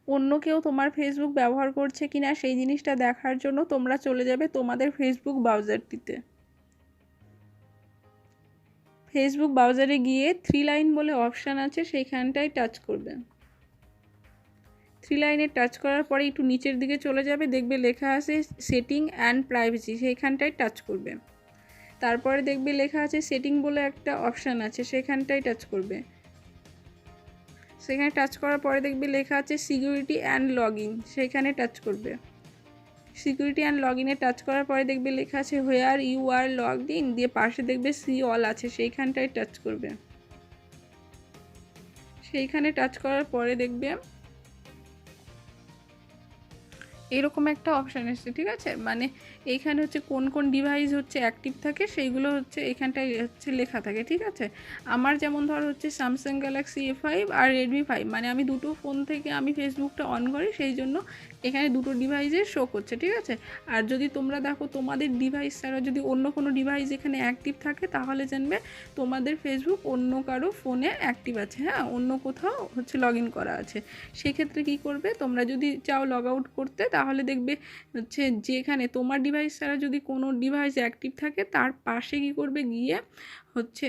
অন্য কেউ তোমার ফেসবুক ব্যবহার করছে কিনা সেই জিনিসটা দেখার জন্য তোমরা চলে যাবে তোমাদের ফেসবুক ব্রাউজারটিতে। ফেসবুক ব্রাউজারে গিয়ে 3 লাইন বলে অপশান আছে, সেইখানটায় টাচ করবে। 3 লাইনে টাচ করার পরে একটু নিচের দিকে চলে যাবে, দেখবে লেখা আছে সেটিং অ্যান্ড প্রাইভেসি, সেইখানটায় টাচ করবে। তারপরে দেখবে লেখা আছে সেটিং বলে একটা অপশান আছে, সেখানটায় টাচ করবে। সেখানে টাচ করার পরে দেখবে লেখা আছে সিকিউরিটি অ্যান্ড লগ ইন, সেখানে টাচ করবে। সিকিউরিটি অ্যান্ড লগ ইনে টাচ করার পরে দেখবে লেখা আছে where you are logged in, দিয়ে পাশে দেখবে সি অল আছে, সেইখানটায় টাচ করবে। সেইখানে টাচ করার পরে দেখবে এরকম একটা অপশান এসছে, ঠিক আছে। মানে এইখানে হচ্ছে কোন কোন ডিভাইস হচ্ছে অ্যাক্টিভ থাকে সেইগুলো হচ্ছে এখানটায় হচ্ছে লেখা থাকে, ঠিক আছে। আমার যেমন ধর হচ্ছে স্যামসাং গ্যালাক্সি A5 আর রেডমি 5, মানে আমি দুটো ফোন থেকে আমি ফেসবুকটা অন করি, সেই জন্য এখানে দুটো ডিভাইসে শো করছে, ঠিক আছে। আর যদি তোমরা দেখো তোমাদের ডিভাইস ছাড়া যদি অন্য কোনো ডিভাইস এখানে অ্যাক্টিভ থাকে, তাহলে জানবে তোমাদের ফেসবুক অন্য কারো ফোনে অ্যাক্টিভ আছে, হ্যাঁ, অন্য কোথাও হচ্ছে লগ ইন করা আছে। সেক্ষেত্রে কী করবে, তোমরা যদি চাও লগ আউট করতে, তাহলে দেখবে হচ্ছে যেখানে তোমার ডিভাইস ছাড়া যদি কোনো ডিভাইস অ্যাক্টিভ থাকে, তার পাশে কী করবে, গিয়ে হচ্ছে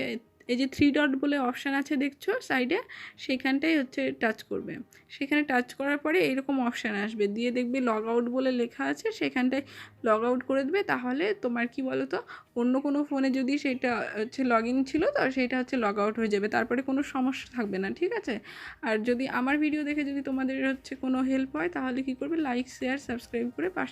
এই যে 3 ডট বলে অপশান আছে দেখছো সাইডে, সেখানটাই হচ্ছে টাচ করবে। সেখানে টাচ করার পরে এইরকম অপশান আসবে, দিয়ে দেখবে লগ আউট বলে লেখা আছে, সেখানটায় লগ আউট করে দেবে। তাহলে তোমার কি বলো তো, অন্য কোনো ফোনে যদি সেটা হচ্ছে লগ ইন ছিল, তো সেটা হচ্ছে লগ আউট হয়ে যাবে, তারপরে কোনো সমস্যা থাকবে না, ঠিক আছে। আর যদি আমার ভিডিও দেখে যদি তোমাদের হচ্ছে কোনো হেল্প হয়, তাহলে কী করবে, লাইক শেয়ার সাবস্ক্রাইব করে পাশে